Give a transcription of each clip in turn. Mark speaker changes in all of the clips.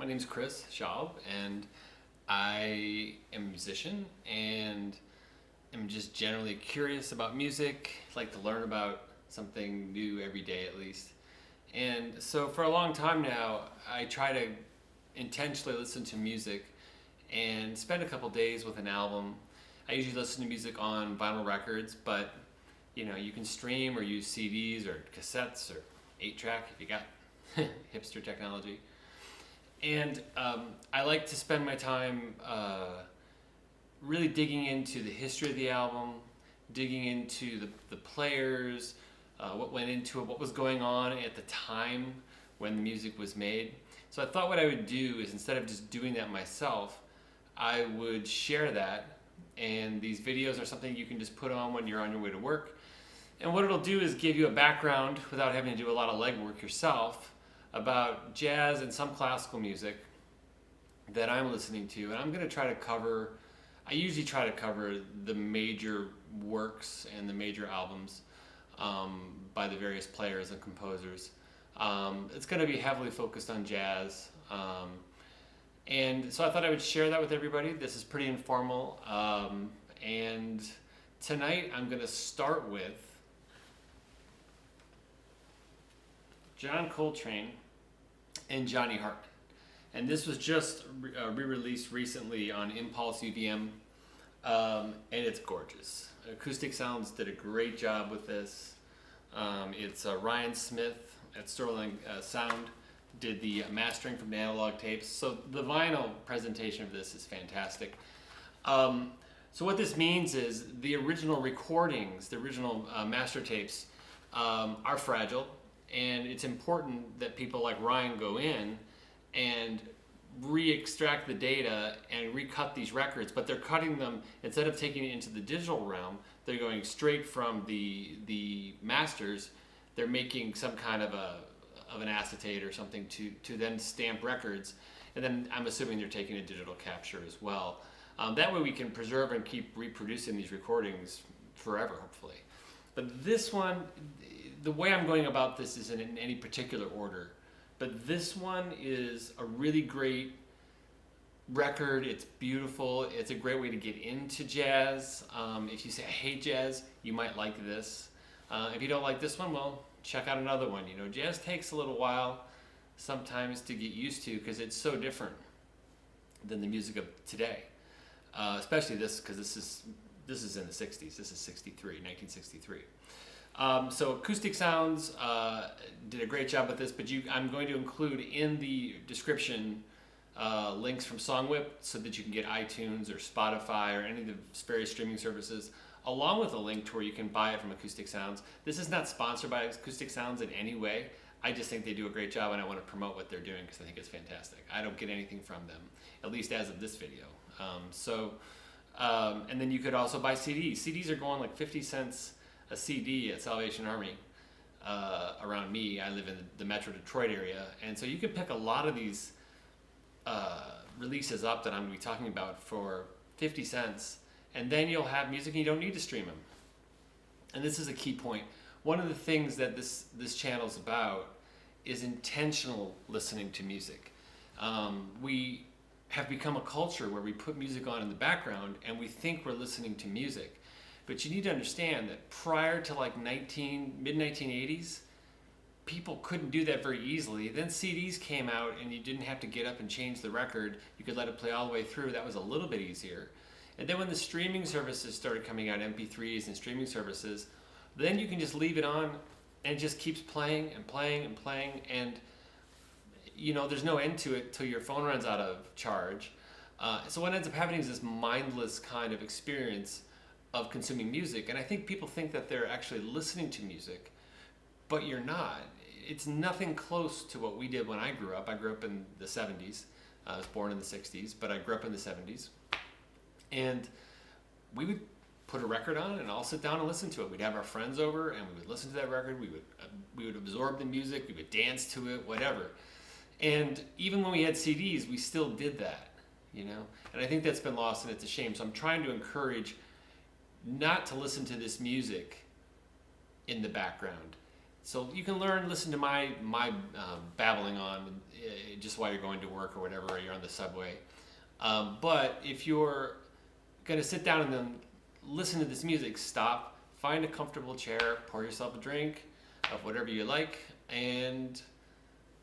Speaker 1: name's Chris Schaub, and I am a musician and am just generally curious about music, like to learn about something new every day at least. And so for a long time now, I try to intentionally listen to music and spend a couple days with an album. I usually listen to music on vinyl records, but you can stream or use CDs or cassettes or 8-track if you got hipster technology. And I like to spend my time really digging into the history of the album, digging into the players, what went into it, what was going on at the time when the music was made. So I thought what I would do is, instead of just doing that myself, I would share that. And these videos are something you can just put on when you're on your way to work. And what it'll do is give you a background, without having to do a lot of legwork yourself, about jazz and some classical music that I'm listening to. And I'm going to try to cover, I usually try to cover the major works and the major albums by the various players and composers. It's going to be heavily focused on jazz. And so I thought I would share that with everybody. This is pretty informal. And tonight I'm going to start with John Coltrane and Johnny Hartman. And this was just re-released recently on Impulse UVM, and it's gorgeous. Acoustic Sounds did a great job with this. It's Ryan Smith at Sterling Sound did the mastering from the analog tapes. So the vinyl presentation of this is fantastic. So what this means is the original recordings, the original master tapes are fragile. And it's important that people like Ryan go in and re-extract the data and recut these records, but they're cutting them, instead of taking it into the digital realm, they're going straight from the masters. They're making some kind of an acetate or something to then stamp records, and then I'm assuming they're taking a digital capture as well. That way we can preserve and keep reproducing these recordings forever, hopefully. But this one, the way I'm going about this isn't in any particular order, but this one is a really great record. It's beautiful. It's a great way to get into jazz. If you say, I hate jazz, you might like this. If you don't like this one, well, check out another one. Jazz takes a little while sometimes to get used to because it's so different than the music of today. Especially this, because this is in the 60s. This is 1963. So Acoustic Sounds did a great job with this, but I'm going to include in the description links from SongWhip so that you can get iTunes or Spotify or any of the various streaming services, along with a link to where you can buy it from Acoustic Sounds. This is not sponsored by Acoustic Sounds in any way. I just think they do a great job, and I want to promote what they're doing because I think it's fantastic. I don't get anything from them, at least as of this video. And then you could also buy CDs. CDs are going like 50 cents a CD at Salvation Army around me. I live in the Metro Detroit area, and so you can pick a lot of these releases up that I'm going to be talking about for 50 cents, and then you'll have music and you don't need to stream them. And this is a key point. One of the things that this channel is about is intentional listening to music. We have become a culture where we put music on in the background and we think we're listening to music. But you need to understand that prior to like mid-1980s, people couldn't do that very easily. Then CDs came out and you didn't have to get up and change the record. You could let it play all the way through. That was a little bit easier. And then when the streaming services started coming out, MP3s and streaming services, then you can just leave it on and it just keeps playing and playing and playing. And there's no end to it till your phone runs out of charge. So what ends up happening is this mindless kind of experience of consuming music. And I think people think that they're actually listening to music, but you're not. It's nothing close to what we did when I grew up. I grew up in the 70s. I was born in the 60s, but I grew up in the 70s. And we would put a record on and all sit down and listen to it. We'd have our friends over and we would listen to that record. We would absorb the music. We would dance to it, whatever. And even when we had CDs, we still did that, And I think that's been lost, and it's a shame. So I'm trying to encourage not to listen to this music in the background. So you can listen to my babbling on just while you're going to work or whatever, or you're on the subway. But if you're going to sit down and then listen to this music, stop, find a comfortable chair, pour yourself a drink of whatever you like, and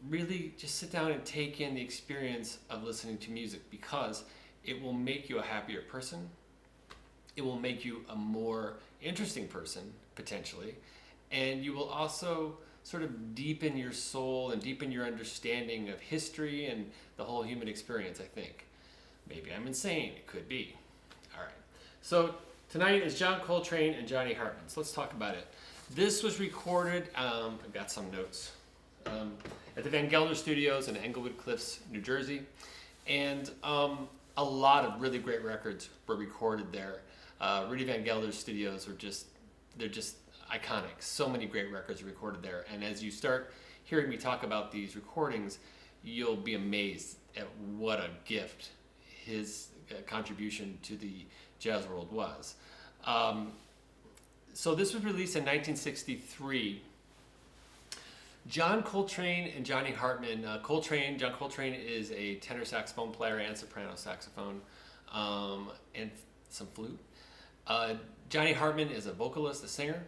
Speaker 1: really just sit down and take in the experience of listening to music, because it will make you a happier person. It will make you a more interesting person, potentially. And you will also sort of deepen your soul and deepen your understanding of history and the whole human experience, I think. Maybe I'm insane. It could be. All right. So tonight is John Coltrane and Johnny Hartman. So let's talk about it. This was recorded, I've got some notes, at the Van Gelder Studios in Englewood Cliffs, New Jersey. And a lot of really great records were recorded there. Rudy Van Gelder's studios they're just iconic. So many great records are recorded there. And as you start hearing me talk about these recordings, you'll be amazed at what a gift his contribution to the jazz world was. So this was released in 1963. John Coltrane and Johnny Hartman. John Coltrane is a tenor saxophone player and soprano saxophone, and some flute. Johnny Hartman is a vocalist, a singer.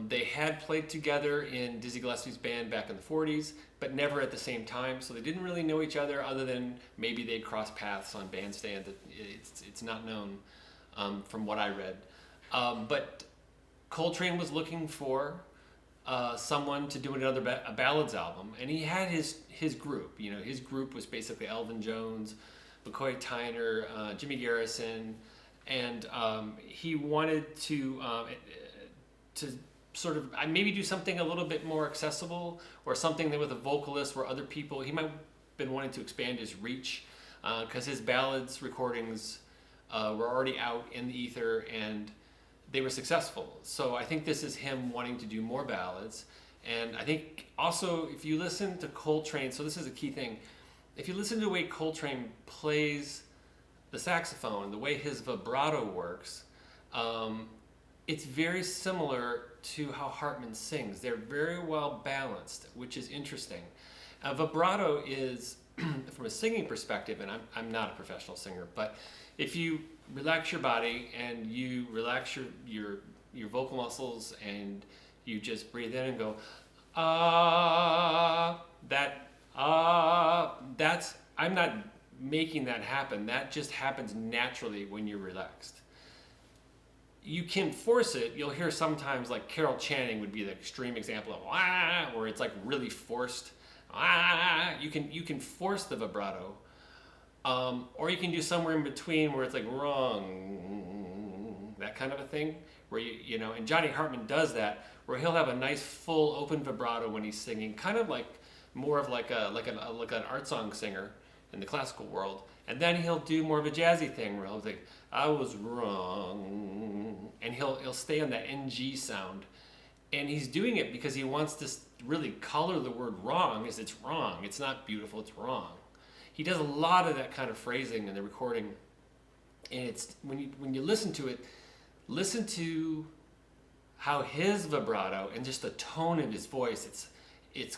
Speaker 1: They had played together in Dizzy Gillespie's band back in the 40s, but never at the same time, so they didn't really know each other other than maybe they'd crossed paths on bandstand. It's not known from what I read. But Coltrane was looking for someone to do another ballads album, and he had his group. You know, his group was basically Elvin Jones, McCoy Tyner, Jimmy Garrison, and he wanted to sort of maybe do something a little bit more accessible, or something that with a vocalist where other people, he might have been wanting to expand his reach, because his ballads recordings were already out in the ether and they were successful. So I think this is him wanting to do more ballads. And I think also if you listen to Coltrane, so this is a key thing, if you listen to the way Coltrane plays the saxophone, the way his vibrato works, it's very similar to how Hartman sings. They're very well balanced, which is interesting. Vibrato is, from a singing perspective, and I'm not a professional singer, but if you relax your body and you relax your vocal muscles and you just breathe in and go, that's, I'm not making that happen. That just happens naturally when you're relaxed. You can force it. You'll hear sometimes, like Carol Channing would be the extreme example of where it's like really forced. You can force the vibrato, or you can do somewhere in between where it's like wrong, that kind of a thing. Where you know, and Johnny Hartman does that, where he'll have a nice full open vibrato when he's singing, kind of like more of like an art song singer in the classical world, and then he'll do more of a jazzy thing where he'll be like, I was wrong, and he'll stay on that NG sound, and he's doing it because he wants to really color the word wrong as it's wrong. It's not beautiful, it's wrong. He does a lot of that kind of phrasing in the recording, and it's when you listen to it, listen to how his vibrato and just the tone of his voice, it's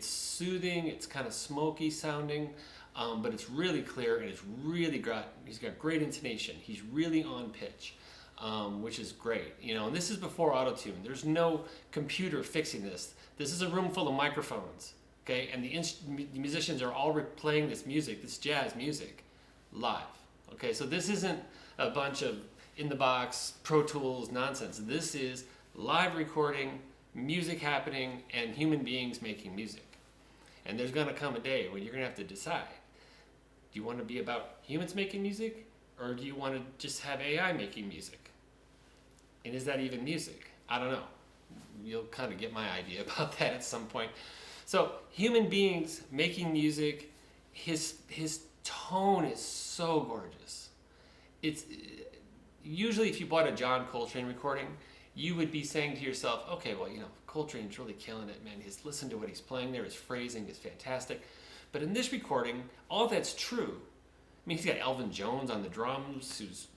Speaker 1: soothing, it's kind of smoky sounding, but it's really clear, and he's got great intonation. He's really on pitch, which is great. You know, and this is before auto-tune. There's no computer fixing this. This is a room full of microphones, okay? And the musicians are all playing this music, this jazz music, live, okay? So this isn't a bunch of in-the-box Pro Tools nonsense. This is live recording, music happening, and human beings making music. And there's gonna come a day when you're gonna have to decide, do you want to be about humans making music, or do you want to just have AI making music? And is that even music? I don't know. You'll kind of get my idea about that at some point. So human beings making music, his tone is so gorgeous. It's usually, if you bought a John Coltrane recording, you would be saying to yourself, okay, well, you know, Coltrane's really killing it, man. Listen to what he's playing there. His phrasing is fantastic. But in this recording, all that's true. I mean, he's got Elvin Jones on the drums, who's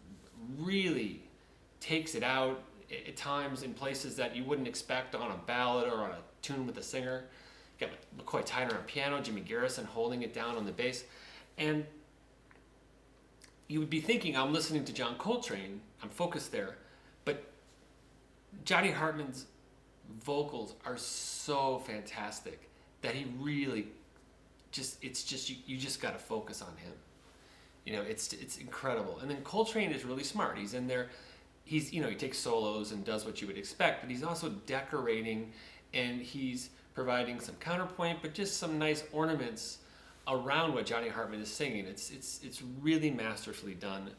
Speaker 1: really takes it out. at times in places that you wouldn't expect on a ballad or on a tune with a singer. You got McCoy Tyner on piano, Jimmy Garrison holding it down on the bass. And you would be thinking, I'm listening to John Coltrane, I'm focused there. But Johnny Hartman's vocals are so fantastic that he really you just got to focus on him. You know, it's incredible. And then Coltrane is really smart. He's in there, he takes solos and does what you would expect, but he's also decorating, and he's providing some counterpoint, but just some nice ornaments around what Johnny Hartman is singing. It's really masterfully done.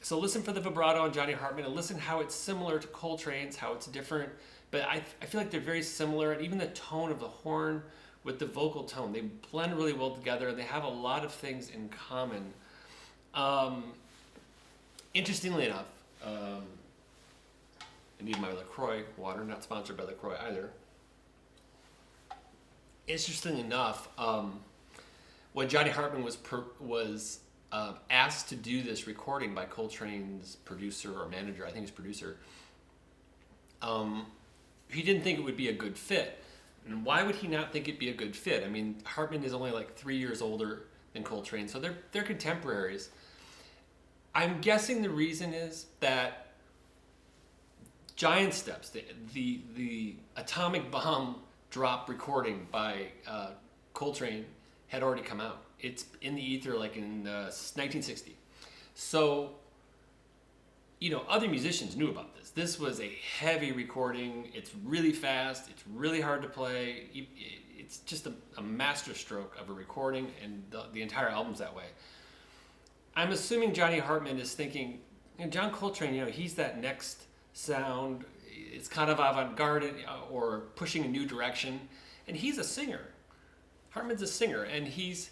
Speaker 1: So listen for the vibrato on Johnny Hartman, and listen how it's similar to Coltrane's, how it's different. But I feel like they're very similar, and even the tone of the horn with the vocal tone, they blend really well together. They have a lot of things in common. Interestingly enough, I need my LaCroix water, not sponsored by LaCroix either. Interestingly enough, when Johnny Hartman was asked to do this recording by Coltrane's producer or manager, I think his producer, he didn't think it would be a good fit. And why would he not think it'd be a good fit? I mean, Hartman is only like 3 years older than Coltrane, so they're contemporaries. I'm guessing the reason is that Giant Steps, the atomic bomb drop recording by Coltrane, had already come out. It's in the ether like in 1960. So, other musicians knew about this. This was a heavy recording. It's really fast. It's really hard to play. It's just a masterstroke of a recording, and the entire album's that way. I'm assuming Johnny Hartman is thinking, John Coltrane, he's that next sound. It's kind of avant-garde or pushing a new direction. And he's a singer. Hartman's a singer, and he's,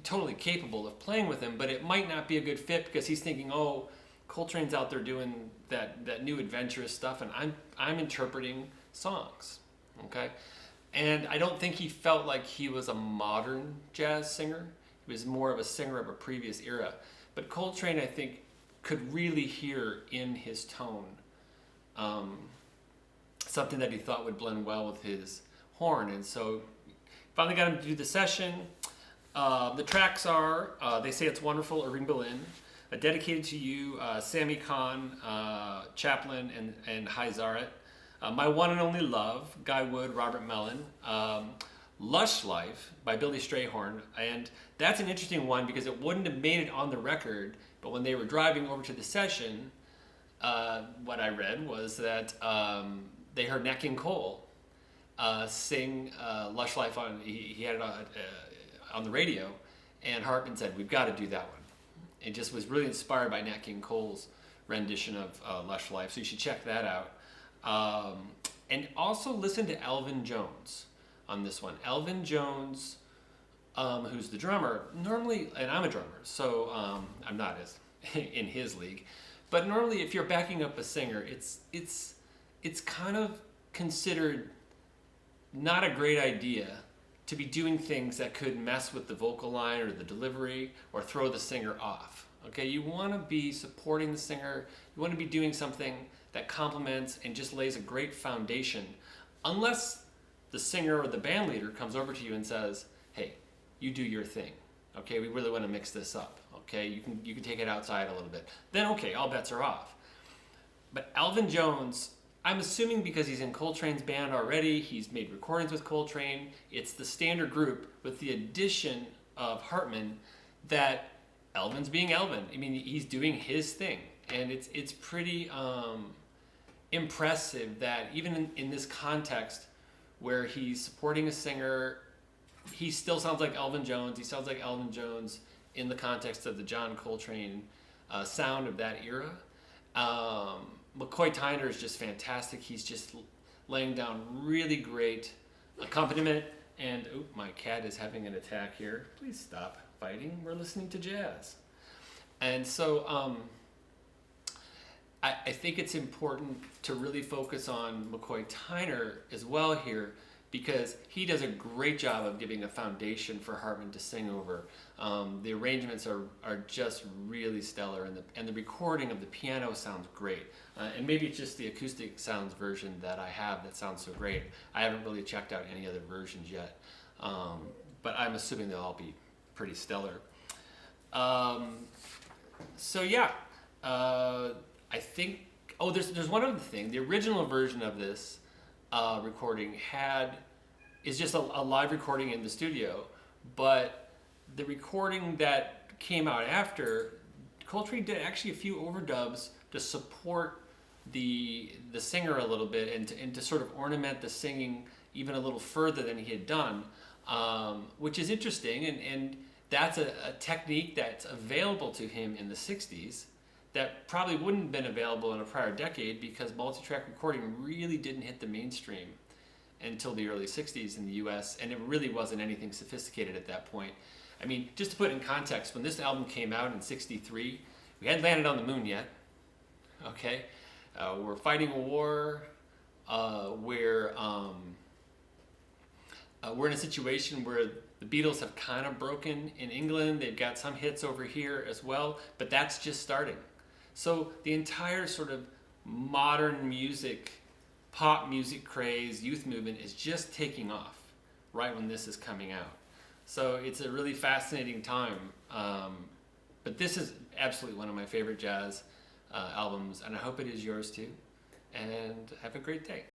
Speaker 1: totally capable of playing with him, but it might not be a good fit because he's thinking, Coltrane's out there doing that new adventurous stuff, and I'm interpreting songs, okay? And I don't think he felt like he was a modern jazz singer. He was more of a singer of a previous era. But Coltrane, I think, could really hear in his tone something that he thought would blend well with his horn. And so finally got him to do the session. The tracks are They Say It's Wonderful, Irving Berlin, Dedicated to You, Sammy Kahn, Chaplin, and Hi Zaret, My One and Only Love, Guy Wood, Robert Mellon, Lush Life by Billy Strayhorn. And that's an interesting one because it wouldn't have made it on the record, but when they were driving over to the session, what I read was that they heard Nat King Cole sing Lush Life he had it on the radio, and Hartman said, we've got to do that one. It just was really inspired by Nat King Cole's rendition of Lush Life, so you should check that out. And also listen to Elvin Jones on this one. Elvin Jones, who's the drummer, normally, and I'm a drummer, so I'm not as in his league, but normally if you're backing up a singer, it's kind of considered not a great idea to be doing things that could mess with the vocal line or the delivery or throw the singer off. Okay, you want to be supporting the singer. You want to be doing something that complements and just lays a great foundation, unless the singer or the band leader comes over to you and says, hey, you do your thing. Okay, we really want to mix this up. Okay, you can take it outside a little bit. Then okay, all bets are off. But Elvin Jones, I'm assuming because he's in Coltrane's band already, he's made recordings with Coltrane, it's the standard group with the addition of Hartman, that Elvin's being Elvin. I mean, he's doing his thing. And it's pretty impressive that even in this context where he's supporting a singer, he still sounds like Elvin Jones. He sounds like Elvin Jones in the context of the John Coltrane sound of that era. McCoy Tyner is just fantastic. He's just laying down really great accompaniment. And, my cat is having an attack here. Please stop fighting. We're listening to jazz. And so I think it's important to really focus on McCoy Tyner as well here, because he does a great job of giving a foundation for Hartman to sing over. The arrangements are just really stellar, and the recording of the piano sounds great. And maybe it's just the acoustic sounds version that I have that sounds so great. I haven't really checked out any other versions yet, but I'm assuming they'll all be pretty stellar. So yeah, I think. Oh, there's one other thing. The original version of this recording is just a live recording in the studio, but the recording that came out after, Coltrane did actually a few overdubs to support the singer a little bit, and to sort of ornament the singing even a little further than he had done, which is interesting, and that's a technique that's available to him in the 60s that probably wouldn't have been available in a prior decade, because multi-track recording really didn't hit the mainstream until the early 60s in the US, and it really wasn't anything sophisticated at that point. I mean, just to put it in context, when this album came out in 63, we hadn't landed on the moon yet, okay? We're fighting a war where we're in a situation where the Beatles have kind of broken in England. They've got some hits over here as well, but that's just starting. So the entire sort of modern music, pop music craze, youth movement is just taking off right when this is coming out. So it's a really fascinating time. But this is absolutely one of my favorite jazz albums, and I hope it is yours too. And have a great day.